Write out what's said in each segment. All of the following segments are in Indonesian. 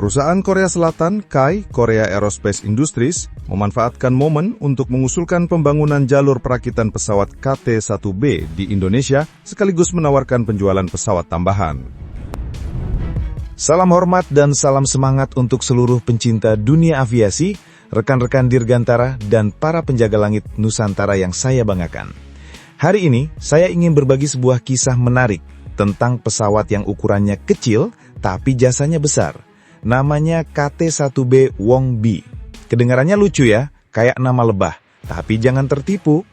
Perusahaan Korea Selatan, KAI, Korea Aerospace Industries, memanfaatkan momen untuk mengusulkan pembangunan jalur perakitan pesawat KT-1B di Indonesia, sekaligus menawarkan penjualan pesawat tambahan. Salam hormat dan salam semangat untuk seluruh pencinta dunia aviasi, rekan-rekan Dirgantara, dan para penjaga langit Nusantara yang saya banggakan. Hari ini, saya ingin berbagi sebuah kisah menarik tentang pesawat yang ukurannya kecil, tapi jasanya besar. Namanya KT-1B Wongbi. Kedengarannya lucu ya, kayak nama lebah. Tapi jangan tertipu,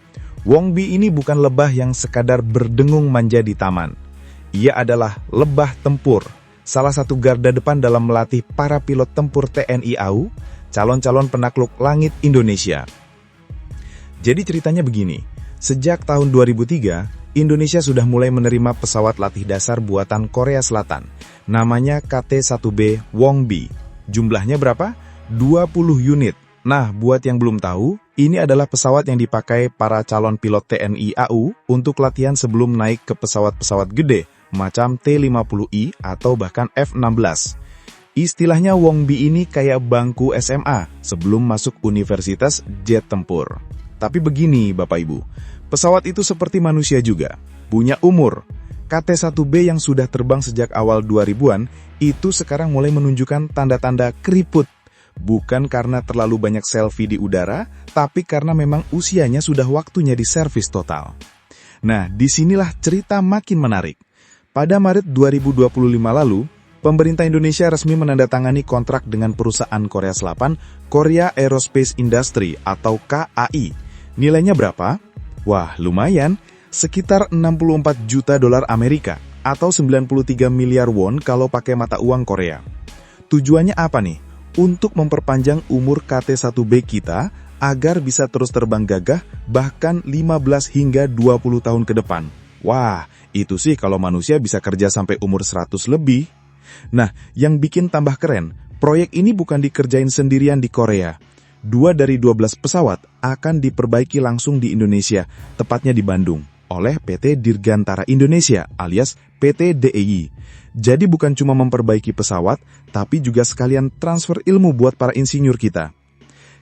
Wongbi ini bukan lebah yang sekadar berdengung manja di taman. Ia adalah lebah tempur, salah satu garda depan dalam melatih para pilot tempur TNI AU, calon-calon penakluk langit Indonesia. Jadi ceritanya begini, sejak tahun 2003, Indonesia sudah mulai menerima pesawat latih dasar buatan Korea Selatan, namanya KT-1B Wongbi. Jumlahnya berapa? 20 unit. Nah, buat yang belum tahu, ini adalah pesawat yang dipakai para calon pilot TNI AU untuk latihan sebelum naik ke pesawat-pesawat gede, macam T-50I atau bahkan F-16. Istilahnya Wongbi ini kayak bangku SMA sebelum masuk universitas jet tempur. Tapi begini Bapak Ibu, pesawat itu seperti manusia juga, punya umur. KT-1B yang sudah terbang sejak awal 2000-an, itu sekarang mulai menunjukkan tanda-tanda keriput. Bukan karena terlalu banyak selfie di udara, tapi karena memang usianya sudah waktunya diservis total. Nah, disinilah cerita makin menarik. Pada Maret 2025 lalu, pemerintah Indonesia resmi menandatangani kontrak dengan perusahaan Korea Selatan, Korea Aerospace Industry atau KAI. Nilainya berapa? Wah, lumayan, sekitar 64 juta dolar Amerika atau 93 miliar won kalau pakai mata uang Korea. Tujuannya apa nih? Untuk memperpanjang umur KT-1B kita agar bisa terus terbang gagah bahkan 15 hingga 20 tahun ke depan. Wah, itu sih kalau manusia bisa kerja sampai umur 100 lebih. Nah, yang bikin tambah keren, proyek ini bukan dikerjain sendirian di Korea. 2 dari 12 pesawat akan diperbaiki langsung di Indonesia, tepatnya di Bandung, oleh PT Dirgantara Indonesia alias PT DIY. Jadi bukan cuma memperbaiki pesawat, tapi juga sekalian transfer ilmu buat para insinyur kita.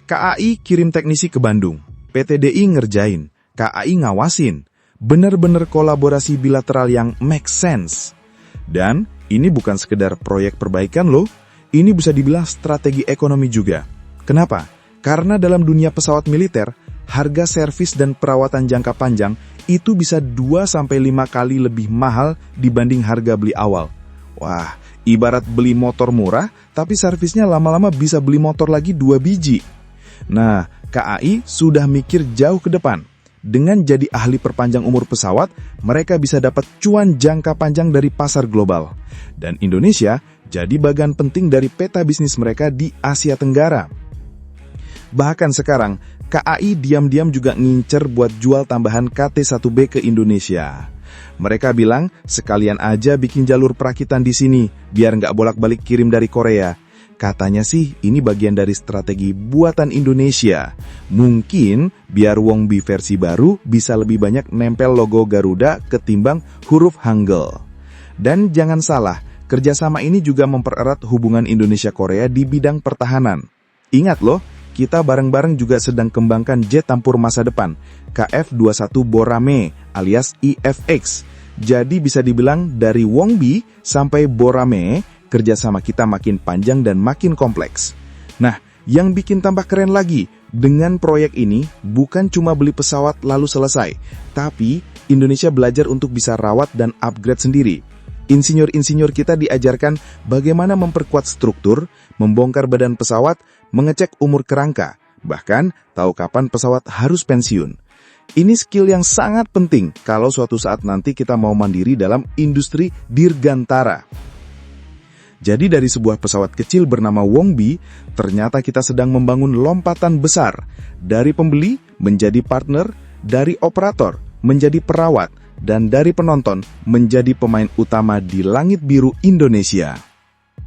KAI kirim teknisi ke Bandung, PT DIY ngerjain, KAI ngawasin. Bener-bener kolaborasi bilateral yang make sense. Dan ini bukan sekedar proyek perbaikan loh, ini bisa dibilang strategi ekonomi juga. Kenapa? Karena dalam dunia pesawat militer, harga servis dan perawatan jangka panjang itu bisa 2-5 kali lebih mahal dibanding harga beli awal. Wah, ibarat beli motor murah, tapi servisnya lama-lama bisa beli motor lagi 2 biji. Nah, KAI sudah mikir jauh ke depan. Dengan jadi ahli perpanjang umur pesawat, mereka bisa dapat cuan jangka panjang dari pasar global. Dan Indonesia jadi bagian penting dari peta bisnis mereka di Asia Tenggara. Bahkan sekarang, KAI diam-diam juga ngincer buat jual tambahan KT-1B ke Indonesia. Mereka bilang, sekalian aja bikin jalur perakitan di sini, biar nggak bolak-balik kirim dari Korea. Katanya sih, ini bagian dari strategi buatan Indonesia. Mungkin, biar Wongbi versi baru bisa lebih banyak nempel logo Garuda ketimbang huruf Hangul. Dan jangan salah, kerjasama ini juga mempererat hubungan Indonesia-Korea di bidang pertahanan. Ingat loh, kita bareng-bareng juga sedang kembangkan jet tempur masa depan, KF-21 Borame alias IFX. Jadi bisa dibilang dari Wongbi sampai Borame, kerjasama kita makin panjang dan makin kompleks. Nah, yang bikin tambah keren lagi, dengan proyek ini bukan cuma beli pesawat lalu selesai, tapi Indonesia belajar untuk bisa rawat dan upgrade sendiri. Insinyur-insinyur kita diajarkan bagaimana memperkuat struktur, membongkar badan pesawat, mengecek umur kerangka, bahkan tahu kapan pesawat harus pensiun. Ini skill yang sangat penting kalau suatu saat nanti kita mau mandiri dalam industri dirgantara. Jadi dari sebuah pesawat kecil bernama Wongbi, ternyata kita sedang membangun lompatan besar. Dari pembeli menjadi partner, dari operator menjadi perawat, dan dari penonton menjadi pemain utama di langit biru Indonesia.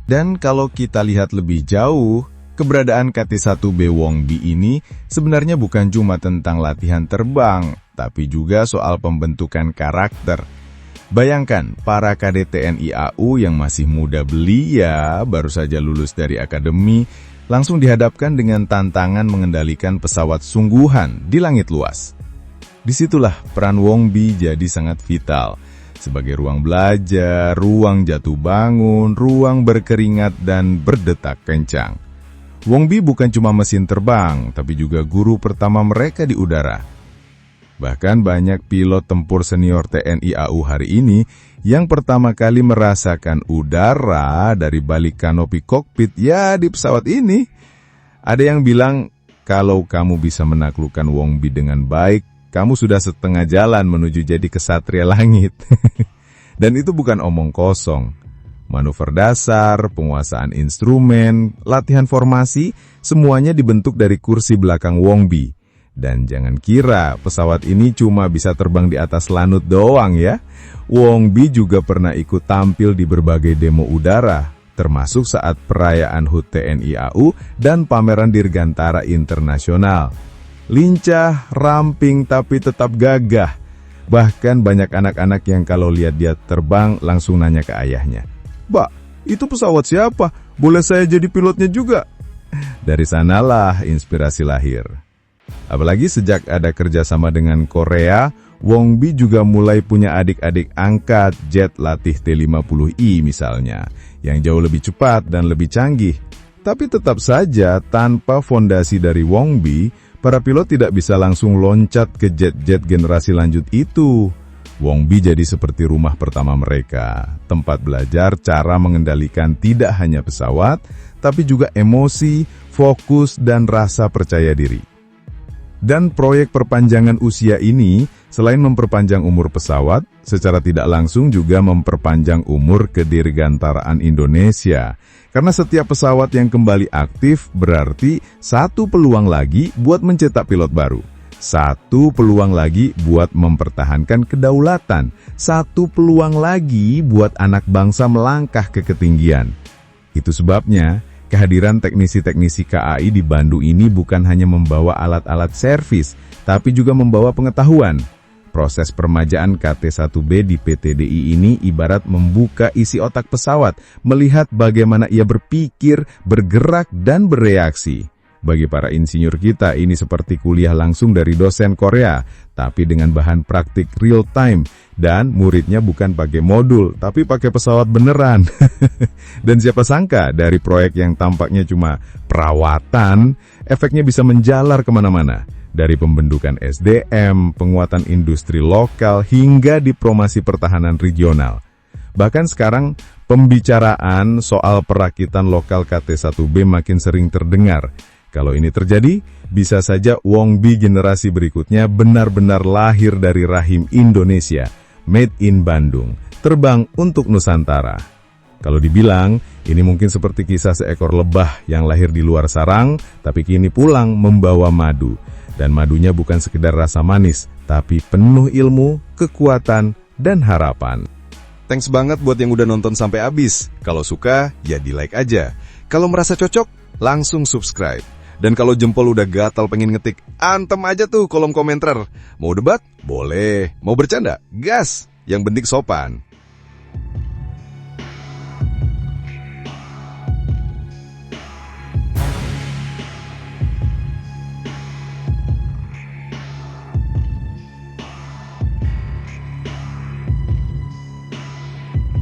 Dan kalau kita lihat lebih jauh, keberadaan KT-1B Wongbi ini sebenarnya bukan cuma tentang latihan terbang, tapi juga soal pembentukan karakter. Bayangkan, para KD TNI AU yang masih muda belia, baru saja lulus dari akademi, langsung dihadapkan dengan tantangan mengendalikan pesawat sungguhan di langit luas. Disitulah peran Wong-bi jadi sangat vital, sebagai ruang belajar, ruang jatuh bangun, ruang berkeringat dan berdetak kencang. Wong-bi bukan cuma mesin terbang, tapi juga guru pertama mereka di udara. Bahkan banyak pilot tempur senior TNI AU hari ini yang pertama kali merasakan udara dari balik kanopi kokpit ya di pesawat ini. Ada yang bilang, kalau kamu bisa menaklukkan Wong-bi dengan baik, kamu sudah setengah jalan menuju jadi kesatria langit. Dan itu bukan omong kosong. Manuver dasar, penguasaan instrumen, latihan formasi, semuanya dibentuk dari kursi belakang Wong-bi. Dan jangan kira pesawat ini cuma bisa terbang di atas lanut doang ya. Wong-bi juga pernah ikut tampil di berbagai demo udara, termasuk saat perayaan HUT TNI AU dan pameran Dirgantara Internasional. Lincah, ramping, tapi tetap gagah. Bahkan banyak anak-anak yang kalau lihat dia terbang langsung nanya ke ayahnya, "Mbak, itu pesawat siapa? Boleh saya jadi pilotnya juga?" Dari sanalah inspirasi lahir. Apalagi sejak ada kerjasama dengan Korea, Wong-bi juga mulai punya adik-adik angkat jet latih T-50I misalnya, yang jauh lebih cepat dan lebih canggih. Tapi tetap saja tanpa fondasi dari Wong-bi, para pilot tidak bisa langsung loncat ke jet-jet generasi lanjut itu. Wong-bi jadi seperti rumah pertama mereka, tempat belajar cara mengendalikan tidak hanya pesawat, tapi juga emosi, fokus, dan rasa percaya diri. Dan proyek perpanjangan usia ini, selain memperpanjang umur pesawat, secara tidak langsung juga memperpanjang umur kedirgantaraan Indonesia. Karena setiap pesawat yang kembali aktif berarti satu peluang lagi buat mencetak pilot baru. Satu peluang lagi buat mempertahankan kedaulatan. Satu peluang lagi buat anak bangsa melangkah ke ketinggian. Itu sebabnya, kehadiran teknisi-teknisi KAI di Bandung ini bukan hanya membawa alat-alat servis, tapi juga membawa pengetahuan. Proses permajaan KT-1B di PT-DI ini ibarat membuka isi otak pesawat, melihat bagaimana ia berpikir, bergerak, dan bereaksi. Bagi para insinyur kita, ini seperti kuliah langsung dari dosen Korea, tapi dengan bahan praktik real time, dan muridnya bukan pakai modul, tapi pakai pesawat beneran. Dan siapa sangka dari proyek yang tampaknya cuma perawatan, efeknya bisa menjalar kemana-mana. Dari pembentukan SDM, penguatan industri lokal, hingga diplomasi pertahanan regional. Bahkan sekarang, pembicaraan soal perakitan lokal KT-1B makin sering terdengar. Kalau ini terjadi, bisa saja Wong-bi generasi berikutnya benar-benar lahir dari rahim Indonesia, made in Bandung, terbang untuk Nusantara. Kalau dibilang, ini mungkin seperti kisah seekor lebah yang lahir di luar sarang, tapi kini pulang membawa madu. Dan madunya bukan sekedar rasa manis, tapi penuh ilmu, kekuatan, dan harapan. Thanks banget buat yang udah nonton sampai habis. Kalau suka, ya di-like aja. Kalau merasa cocok, langsung subscribe. Dan kalau jempol udah gatal pengen ngetik, antem aja tuh kolom komentar. Mau debat? Boleh. Mau bercanda? Gas. Yang penting sopan.